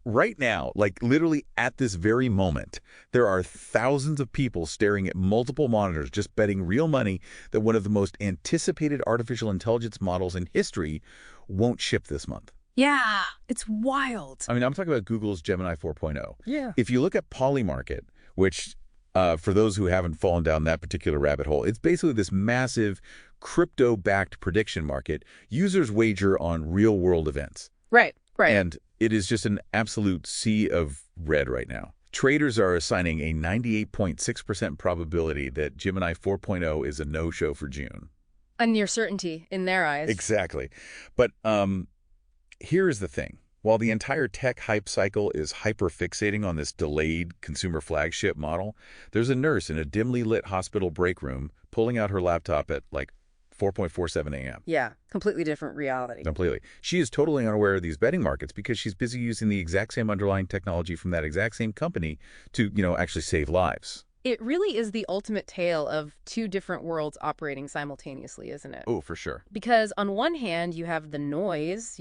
right now, like literally at this very moment, there are thousands of people staring at multiple monitors just betting real money that one of the most anticipated artificial intelligence models in history won't ship this month. Yeah, it's wild. I mean, I'm talking about Google's Gemini 4.0. Yeah. If you look at Polymarket, which for those who haven't fallen down that particular rabbit hole, it's basically this massive crypto-backed prediction market. Users wager on real-world events. Right. And it is just an absolute sea of red right now. Traders are assigning a 98.6% probability that Gemini 4.0 is a no-show for June. A near certainty in their eyes. Exactly. But here is the thing. While the entire tech hype cycle is hyper-fixating on this delayed consumer flagship model, there's a nurse in a dimly lit hospital break room pulling out her laptop at like 4:47 a.m. Yeah, completely different reality. Completely. She is totally unaware of these betting markets because she's busy using the exact same underlying technology from that exact same company to, actually save lives. It really is the ultimate tale of two different worlds operating simultaneously, isn't it? Oh, for sure. Because on one hand, you have the noise,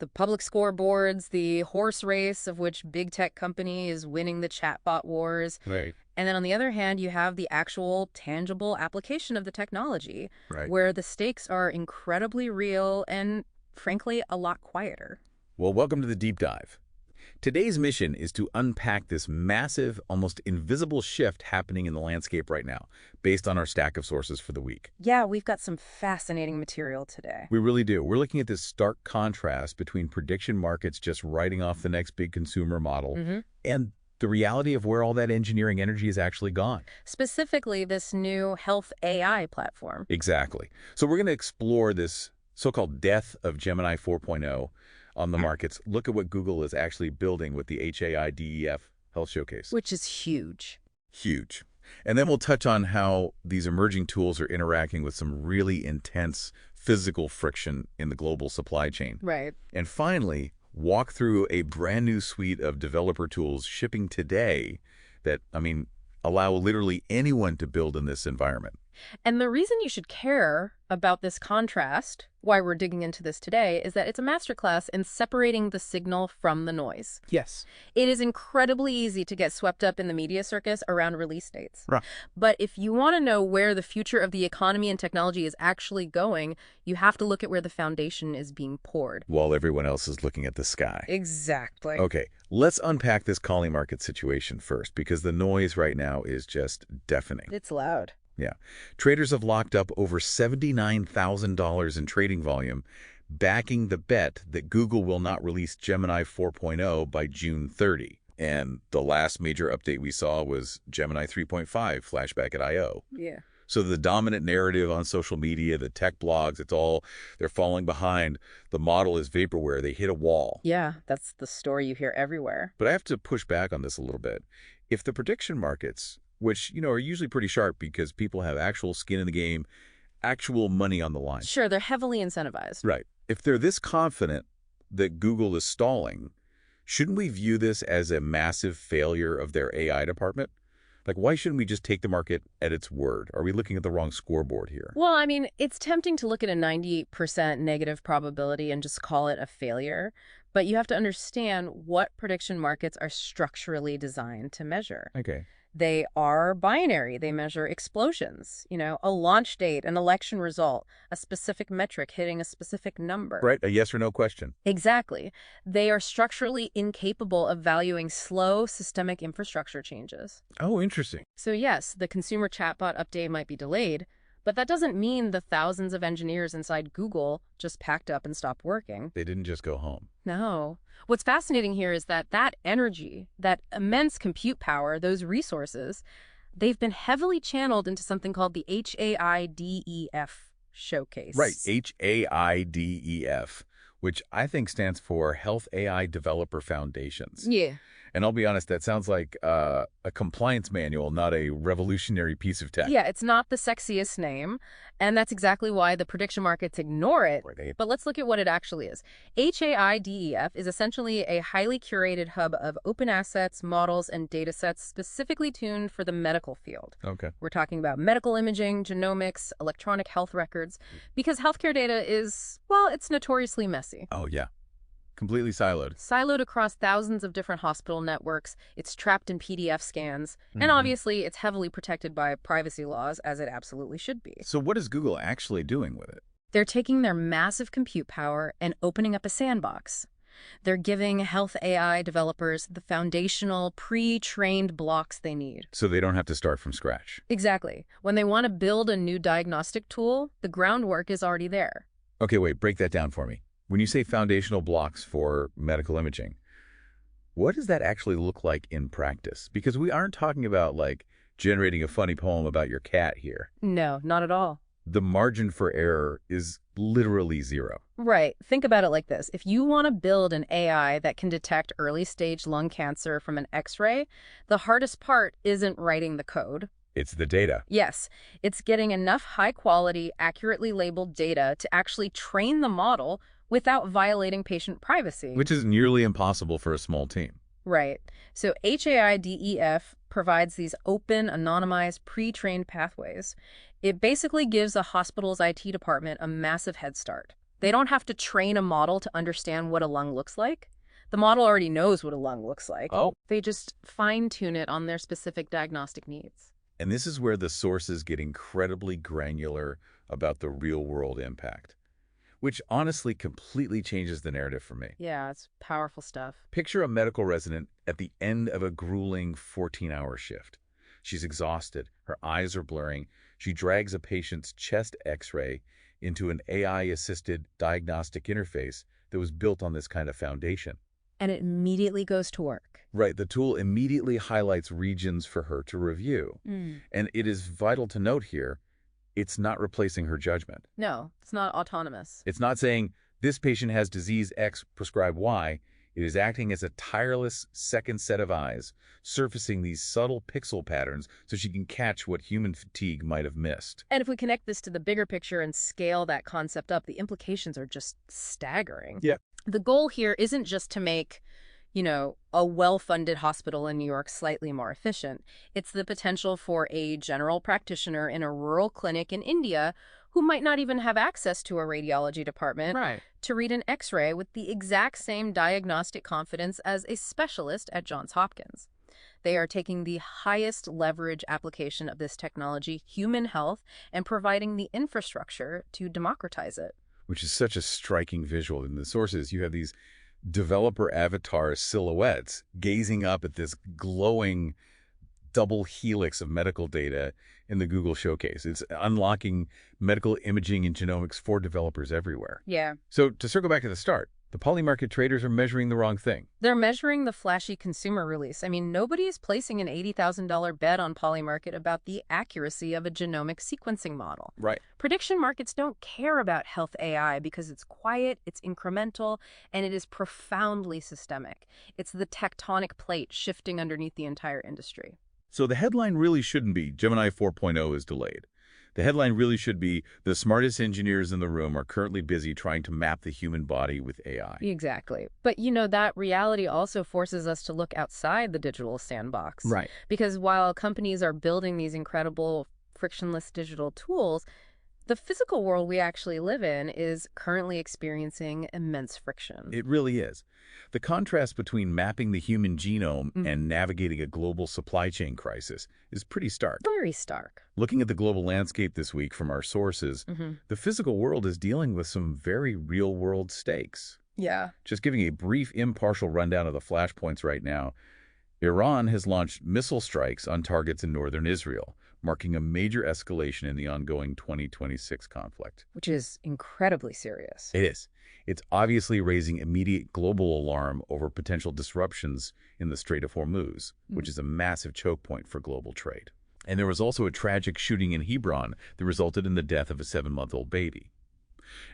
the public scoreboards, the horse race of which big tech company is winning the chatbot wars. Right. And then on the other hand, you have the actual tangible application of the technology, Right. where the stakes are incredibly real and, frankly, a lot quieter. Well, welcome to the deep dive. Today's mission is to unpack this massive, almost invisible shift happening in the landscape right now, based on our stack of sources for the week. Yeah, we've got some fascinating material today. We really do. We're looking at this stark contrast between prediction markets just writing off the next big consumer model and the reality of where all that engineering energy has actually gone. Specifically, this new health AI platform. Exactly. So we're going to explore this so-called death of Gemini 4.0 on the markets. Look at what Google is actually building with the HAIDEF Health Showcase. Which is huge. Huge. And then we'll touch on how these emerging tools are interacting with some really intense physical friction in the global supply chain. Right. And finally, walk through a brand new suite of developer tools shipping today that, allow literally anyone to build in this environment. And the reason you should care about this contrast, why we're digging into this today, is that it's a masterclass in separating the signal from the noise. Yes. It is incredibly easy to get swept up in the media circus around release dates. Right. But if you want to know where the future of the economy and technology is actually going, you have to look at where the foundation is being poured. While everyone else is looking at the sky. Exactly. Okay, let's unpack this Polymarket situation first, because the noise right now is just deafening. It's loud. Yeah. Traders have locked up over $79,000 in trading volume, backing the bet that Google will not release Gemini 4.0 by June 30. And the last major update we saw was Gemini 3.5 flashback at I.O. Yeah. So the dominant narrative on social media, the tech blogs, they're falling behind. The model is vaporware. They hit a wall. Yeah, that's the story you hear everywhere. But I have to push back on this a little bit. If the prediction markets, which, are usually pretty sharp because people have actual skin in the game, actual money on the line. Sure, they're heavily incentivized. Right. If they're this confident that Google is stalling, shouldn't we view this as a massive failure of their AI department? Like, why shouldn't we just take the market at its word? Are we looking at the wrong scoreboard here? Well, it's tempting to look at a 98% negative probability and just call it a failure. But you have to understand what prediction markets are structurally designed to measure. Okay. They are binary. They measure explosions, a launch date, an election result, a specific metric hitting a specific number. Right, a yes or no question. Exactly. They are structurally incapable of valuing slow systemic infrastructure changes. Oh, interesting. So yes, the consumer chatbot update might be delayed, but that doesn't mean the thousands of engineers inside Google just packed up and stopped working. They didn't just go home. No. What's fascinating here is that energy, that immense compute power, those resources, they've been heavily channeled into something called the HAIDEF showcase. Right, HAIDEF, which I think stands for Health AI Developer Foundations. Yeah. And I'll be honest, that sounds like a compliance manual, not a revolutionary piece of tech. Yeah, it's not the sexiest name, and that's exactly why the prediction markets ignore it. Right. But let's look at what it actually is. HAIDEF is essentially a highly curated hub of open assets, models, and data sets specifically tuned for the medical field. Okay. We're talking about medical imaging, genomics, electronic health records, because healthcare data is, well, it's notoriously messy. Oh, yeah. Completely siloed. Siloed across thousands of different hospital networks, it's trapped in PDF scans, and Mhm. obviously it's heavily protected by privacy laws, as it absolutely should be. So what is Google actually doing with it? They're taking their massive compute power and opening up a sandbox. They're giving health AI developers the foundational, pre-trained blocks they need. So they don't have to start from scratch. Exactly. When they want to build a new diagnostic tool, the groundwork is already there. Okay, wait, break that down for me. When you say foundational blocks for medical imaging, what does that actually look like in practice? Because we aren't talking about, like, generating a funny poem about your cat here. No, not at all. The margin for error is literally zero. Right. Think about it like this. If you want to build an AI that can detect early-stage lung cancer from an X-ray, the hardest part isn't writing the code. It's the data. Yes, it's getting enough high-quality, accurately labeled data to actually train the model without violating patient privacy. Which is nearly impossible for a small team. Right. So HAIDEF provides these open, anonymized, pre-trained pathways. It basically gives a hospital's IT department a massive head start. They don't have to train a model to understand what a lung looks like. The model already knows what a lung looks like. Oh. They just fine-tune it on their specific diagnostic needs. And this is where the sources get incredibly granular about the real-world impact, which honestly completely changes the narrative for me. Yeah, it's powerful stuff. Picture a medical resident at the end of a grueling 14-hour shift. She's exhausted. Her eyes are blurring. She drags a patient's chest X-ray into an AI-assisted diagnostic interface that was built on this kind of foundation. And it immediately goes to work. Right. The tool immediately highlights regions for her to review. And it is vital to note here, it's not replacing her judgment. No, it's not autonomous. It's not saying, this patient has disease X, prescribe Y. It is acting as a tireless second set of eyes, surfacing these subtle pixel patterns so she can catch what human fatigue might have missed. And if we connect this to the bigger picture and scale that concept up, the implications are just staggering. Yeah. The goal here isn't just to make, a well-funded hospital in New York slightly more efficient. It's the potential for a general practitioner in a rural clinic in India who might not even have access to a radiology department to read an X-ray with the exact same diagnostic confidence as a specialist at Johns Hopkins. They are taking the highest leverage application of this technology, human health, and providing the infrastructure to democratize it. Which is such a striking visual. In the sources, you have these developer avatar silhouettes gazing up at this glowing double helix of medical data in the Google Showcase. It's unlocking medical imaging and genomics for developers everywhere. Yeah. So to circle back to the start, the Polymarket traders are measuring the wrong thing. They're measuring the flashy consumer release. I mean, nobody is placing an $80,000 bet on Polymarket about the accuracy of a genomic sequencing model. Right. Prediction markets don't care about health AI because it's quiet, it's incremental, and it is profoundly systemic. It's the tectonic plate shifting underneath the entire industry. So the headline really shouldn't be Gemini 4.0 is delayed. The headline really should be the smartest engineers in the room are currently busy trying to map the human body with AI. Exactly. But, that reality also forces us to look outside the digital sandbox. Right. Because while companies are building these incredible frictionless digital tools, the physical world we actually live in is currently experiencing immense friction. It really is. The contrast between mapping the human genome and navigating a global supply chain crisis is pretty stark. Very stark. Looking at the global landscape this week from our sources, the physical world is dealing with some very real-world stakes. Yeah. Just giving a brief, impartial rundown of the flashpoints right now, Iran has launched missile strikes on targets in northern Israel, marking a major escalation in the ongoing 2026 conflict. Which is incredibly serious. It is. It's obviously raising immediate global alarm over potential disruptions in the Strait of Hormuz, which is a massive choke point for global trade. And there was also a tragic shooting in Hebron that resulted in the death of a 7-month-old baby.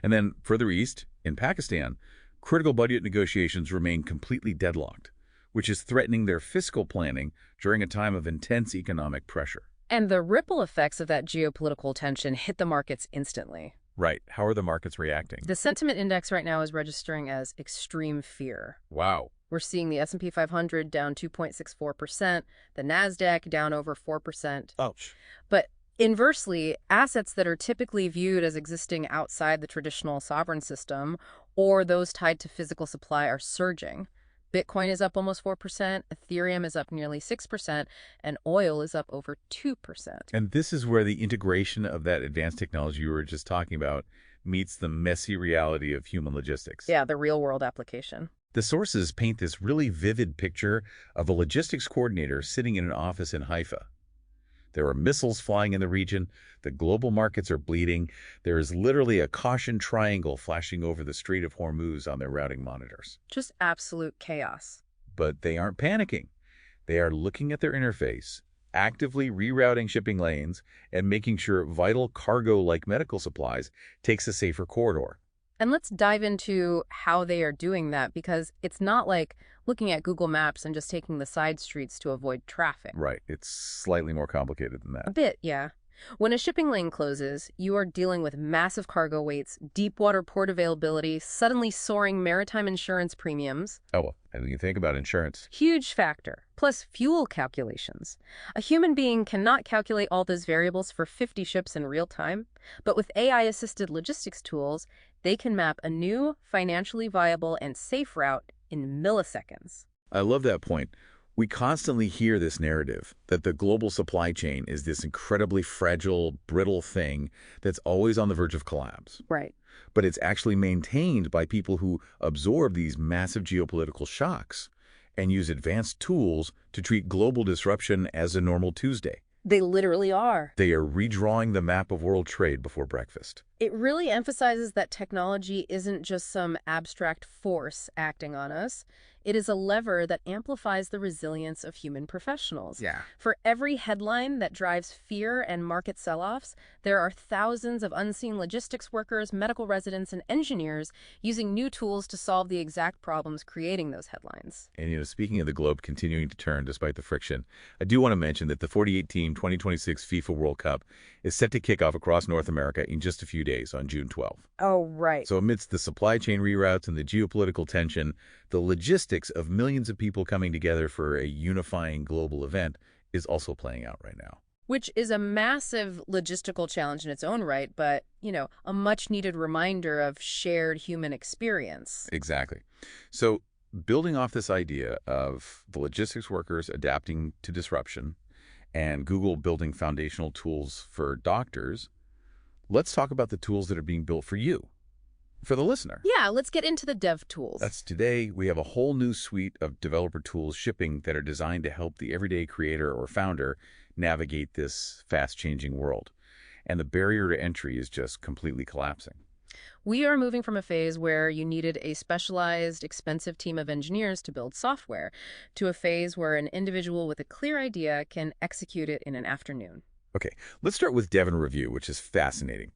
And then further east, in Pakistan, critical budget negotiations remain completely deadlocked, which is threatening their fiscal planning during a time of intense economic pressure. And the ripple effects of that geopolitical tension hit the markets instantly. Right. How are the markets reacting? The sentiment index right now is registering as extreme fear. Wow. We're seeing the S&P 500 down 2.64%, the NASDAQ down over 4%. Ouch. But inversely, assets that are typically viewed as existing outside the traditional sovereign system or those tied to physical supply are surging. Bitcoin is up almost 4%, Ethereum is up nearly 6%, and oil is up over 2%. And this is where the integration of that advanced technology you were just talking about meets the messy reality of human logistics. Yeah, the real-world application. The sources paint this really vivid picture of a logistics coordinator sitting in an office in Haifa. There are missiles flying in the region, the global markets are bleeding, there is literally a caution triangle flashing over the Strait of Hormuz on their routing monitors. Just absolute chaos. But they aren't panicking. They are looking at their interface, actively rerouting shipping lanes, and making sure vital cargo like medical supplies takes a safer corridor. And let's dive into how they are doing that, because it's not like looking at Google Maps and just taking the side streets to avoid traffic. Right. It's slightly more complicated than A that. bit, yeah. When a shipping lane closes, you are dealing with massive cargo weights, deep water port availability, suddenly soaring maritime insurance premiums. Oh, well, I think you think about insurance. Huge factor. Plus fuel calculations. A human being cannot calculate all those variables for 50 ships in real time, but with AI-assisted logistics tools, they can map a new, financially viable, and safe route in milliseconds. I love that point. We constantly hear this narrative that the global supply chain is this incredibly fragile, brittle thing that's always on the verge of collapse. Right. But it's actually maintained by people who absorb these massive geopolitical shocks and use advanced tools to treat global disruption as a normal Tuesday. They literally are. They are redrawing the map of world trade before breakfast. It really emphasizes that technology isn't just some abstract force acting on us. It is a lever that amplifies the resilience of human professionals. Yeah. For every headline that drives fear and market sell-offs, there are thousands of unseen logistics workers, medical residents, and engineers using new tools to solve the exact problems creating those headlines. And, speaking of the globe continuing to turn despite the friction, I do want to mention that the 48-team 2026 FIFA World Cup is set to kick off across North America in just a few days on June 12th. Oh, right. So amidst the supply chain reroutes and the geopolitical tension, the logistics of millions of people coming together for a unifying global event is also playing out right now. Which is a massive logistical challenge in its own right, but, a much-needed reminder of shared human experience. Exactly. So building off this idea of the logistics workers adapting to disruption and Google building foundational tools for doctors, let's talk about the tools that are being built for you, for the listener. Yeah, let's get into the dev tools. Today, we have a whole new suite of developer tools shipping that are designed to help the everyday creator or founder navigate this fast-changing world. And the barrier to entry is just completely collapsing. We are moving from a phase where you needed a specialized, expensive team of engineers to build software to a phase where an individual with a clear idea can execute it in an afternoon. Okay, let's start with dev and review, which is fascinating.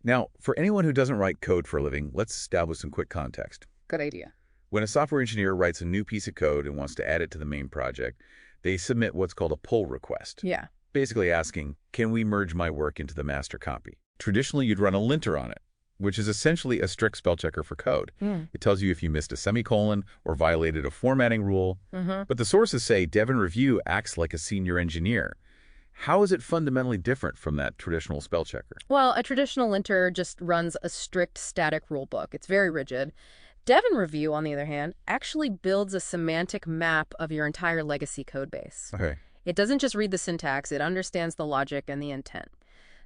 Now, for anyone who doesn't write code for a living, let's establish some quick context. Good idea. When a software engineer writes a new piece of code and wants to add it to the main project, they submit what's called a pull request. Yeah. Basically asking, can we merge my work into the master copy? Traditionally, you'd run a linter on it, which is essentially a strict spell checker for code. It tells you if you missed a semicolon or violated a formatting rule. But the sources say dev and review acts like a senior engineer. How is it fundamentally different from that traditional spell checker? Well, a traditional linter just runs a strict static rulebook. It's very rigid. Dev and review, on the other hand, actually builds a semantic map of your entire legacy code base. Okay. It doesn't just read the syntax, it understands the logic and the intent.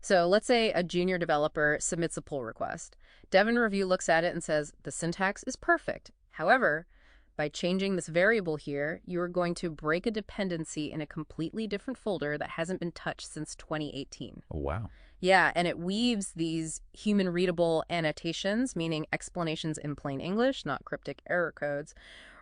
So let's say a junior developer submits a pull request. Dev and review looks at it and says, the syntax is perfect. However, by changing this variable here, you are going to break a dependency in a completely different folder that hasn't been touched since 2018. Oh, wow. Yeah, and it weaves these human-readable annotations, meaning explanations in plain English, not cryptic error codes,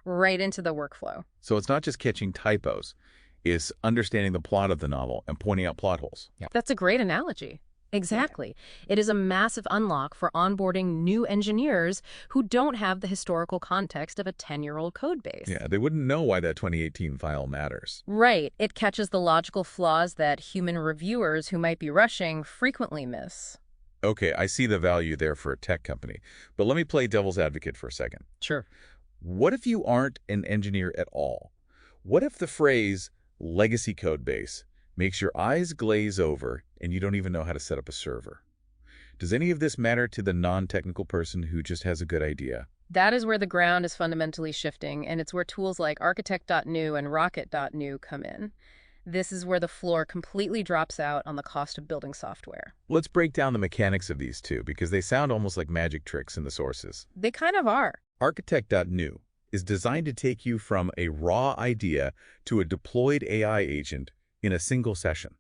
right into the workflow. So it's not just catching typos. It's understanding the plot of the novel and pointing out plot holes. That's a great analogy. Exactly. It is a massive unlock for onboarding new engineers who don't have the historical context of a 10-year-old code base. Yeah, they wouldn't know why that 2018 file matters. Right. It catches the logical flaws that human reviewers who might be rushing frequently miss. Okay, I see the value there for a tech company. But let me play devil's advocate for a second. Sure. What if you aren't an engineer at all? What if the phrase legacy code base makes your eyes glaze over and you don't even know how to set up a server? Does any of this matter to the non-technical person who just has a good idea? That is where the ground is fundamentally shifting, and it's where tools like Architect.new and Rocket.new come in. This is where the floor completely drops out on the cost of building software. Let's break down the mechanics of these two, because they sound almost like magic tricks in the sources. They kind of are. Architect.new is designed to take you from a raw idea to a deployed AI agent in a single session.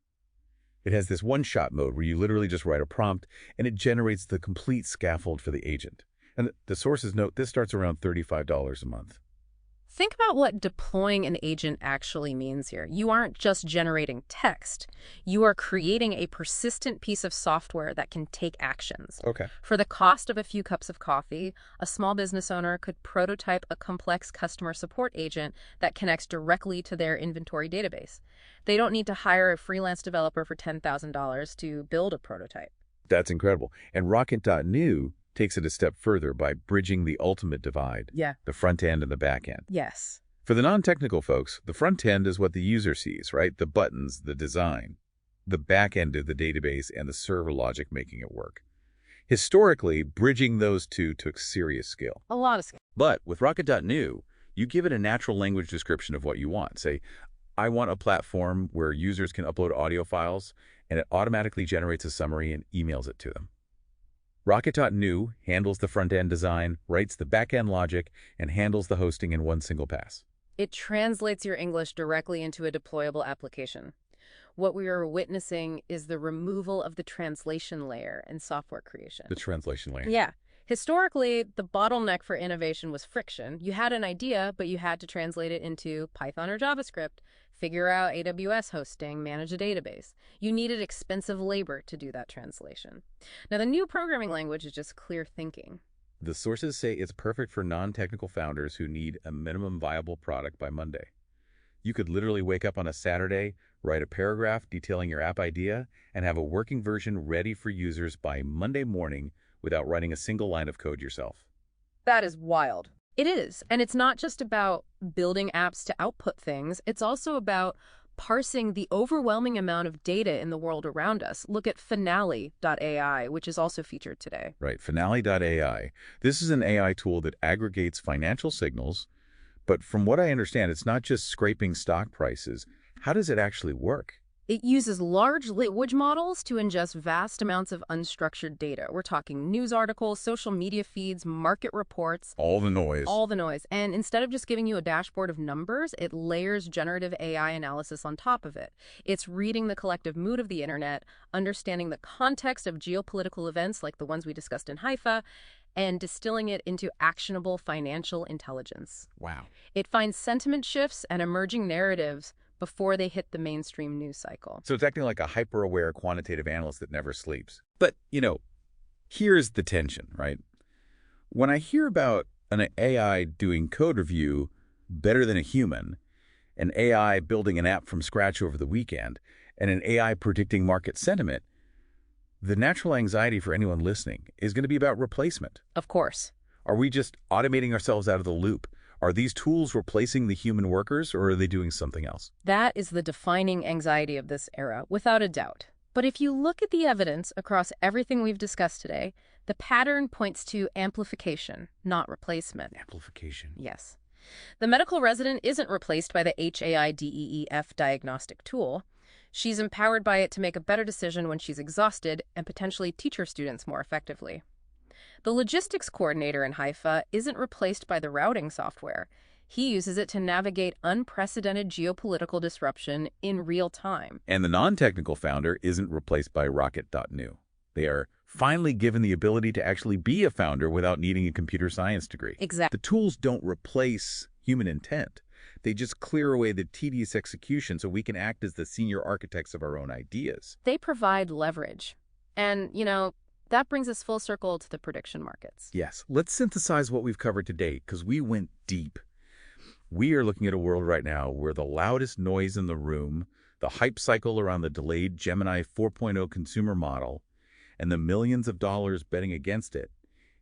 It has this one-shot mode where you literally just write a prompt, and it generates the complete scaffold for the agent. And the sources note this starts around $35 a month. Think about what deploying an agent actually means here. You aren't just generating text. You are creating a persistent piece of software that can take actions. Okay. For the cost of a few cups of coffee, a small business owner could prototype a complex customer support agent that connects directly to their inventory database. They don't need to hire a freelance developer for $10,000 to build a prototype. That's incredible. And Rocket.new takes it a step further by bridging the ultimate divide, the front end and the back end. Yes. For the non-technical folks, the front end is what the user sees, right? The buttons, the design. The back end of the database and the server logic making it work. Historically, bridging those two took serious skill. A lot of skill. But with Rocket.new, you give it a natural language description of what you want. Say, I want a platform where users can upload audio files, and it automatically generates a summary and emails it to them. Rocket.new handles the front-end design, writes the back-end logic, and handles the hosting in one single pass. It translates your English directly into a deployable application. What we are witnessing is the removal of the translation layer in software creation. The translation layer. Yeah. Historically, the bottleneck for innovation was friction. You had an idea, but you had to translate it into Python or JavaScript, figure out AWS hosting, manage a database. You needed expensive labor to do that translation. Now, the new programming language is just clear thinking. The sources say it's perfect for non-technical founders who need a minimum viable product by Monday. You could literally wake up on a Saturday, write a paragraph detailing your app idea, and have a working version ready for users by Monday morning without writing a single line of code yourself. That is wild. It is. And it's not just about building apps to output things. It's also about parsing the overwhelming amount of data in the world around us. Look at Finale.ai, which is also featured today. Right, Finale.ai. This is an AI tool that aggregates financial signals, but from what I understand, it's not just scraping stock prices. How does it actually work? It uses large language models to ingest vast amounts of unstructured data. We're talking news articles, social media feeds, market reports. All the noise. All the noise. And instead of just giving you a dashboard of numbers, it layers generative AI analysis on top of it. It's reading the collective mood of the internet, understanding the context of geopolitical events like the ones we discussed in Haifa, and distilling it into actionable financial intelligence. Wow. It finds sentiment shifts and emerging narratives before they hit the mainstream news cycle. So it's acting like a hyper-aware quantitative analyst that never sleeps. But, here's the tension, right? When I hear about an AI doing code review better than a human, an AI building an app from scratch over the weekend, and an AI predicting market sentiment, the natural anxiety for anyone listening is going to be about replacement. Of course. Are we just automating ourselves out of the loop? Are these tools replacing the human workers, or are they doing something else? That is the defining anxiety of this era, without a doubt. But if you look at the evidence across everything we've discussed today, the pattern points to amplification, not replacement. Amplification. Yes. The medical resident isn't replaced by the HAIDEEF diagnostic tool. She's empowered by it to make a better decision when she's exhausted and potentially teach her students more effectively. The logistics coordinator in Haifa isn't replaced by the routing software. He uses it to navigate unprecedented geopolitical disruption in real time. And the non-technical founder isn't replaced by Rocket.new. They are finally given the ability to actually be a founder without needing a computer science degree. Exactly. The tools don't replace human intent. They just clear away the tedious execution so we can act as the senior architects of our own ideas. They provide leverage. And, that brings us full circle to the prediction markets. Yes, let's synthesize what we've covered today, because we went deep. We are looking at a world right now where the loudest noise in the room, the hype cycle around the delayed Gemini 4.0 consumer model, and the millions of dollars betting against it,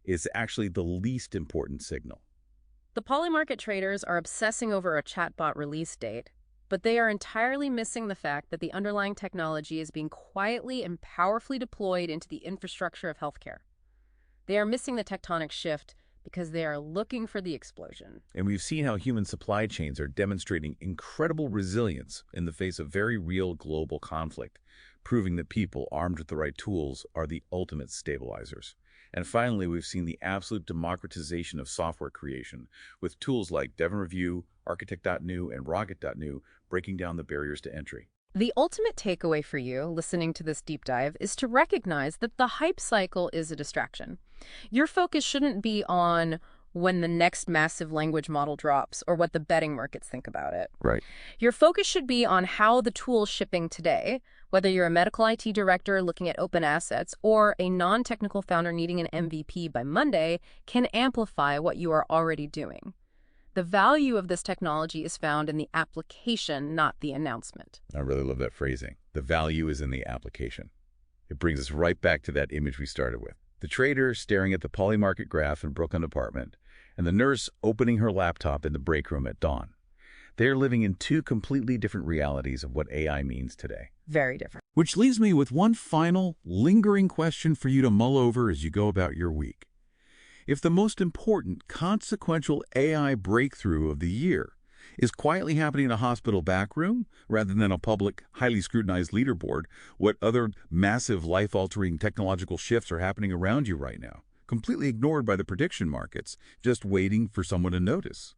is actually the least important signal. The Polymarket traders are obsessing over a chatbot release date, but they are entirely missing the fact that the underlying technology is being quietly and powerfully deployed into the infrastructure of healthcare. They are missing the tectonic shift because they are looking for the explosion. And we've seen how human supply chains are demonstrating incredible resilience in the face of very real global conflict, proving that people armed with the right tools are the ultimate stabilizers. And finally, we've seen the absolute democratization of software creation, with tools like Dev and Review, Architect.new, and Rocket.new breaking down the barriers to entry. The ultimate takeaway for you, listening to this deep dive, is to recognize that the hype cycle is a distraction. Your focus shouldn't be on when the next massive language model drops or what the betting markets think about it. Right. Your focus should be on how the tool shipping today, whether you're a medical IT director looking at open assets or a non-technical founder needing an MVP by Monday, can amplify what you are already doing. The value of this technology is found in the application, not the announcement. I really love that phrasing. The value is in the application. It brings us right back to that image we started with. The trader staring at the Polymarket graph in Brooklyn apartment, and the nurse opening her laptop in the break room at dawn. They are living in two completely different realities of what AI means today. Very different. Which leaves me with one final, lingering question for you to mull over as you go about your week. If the most important, consequential AI breakthrough of the year is quietly happening in a hospital backroom rather than a public, highly scrutinized leaderboard, what other massive, life-altering technological shifts are happening around you right now, completely ignored by the prediction markets, just waiting for someone to notice?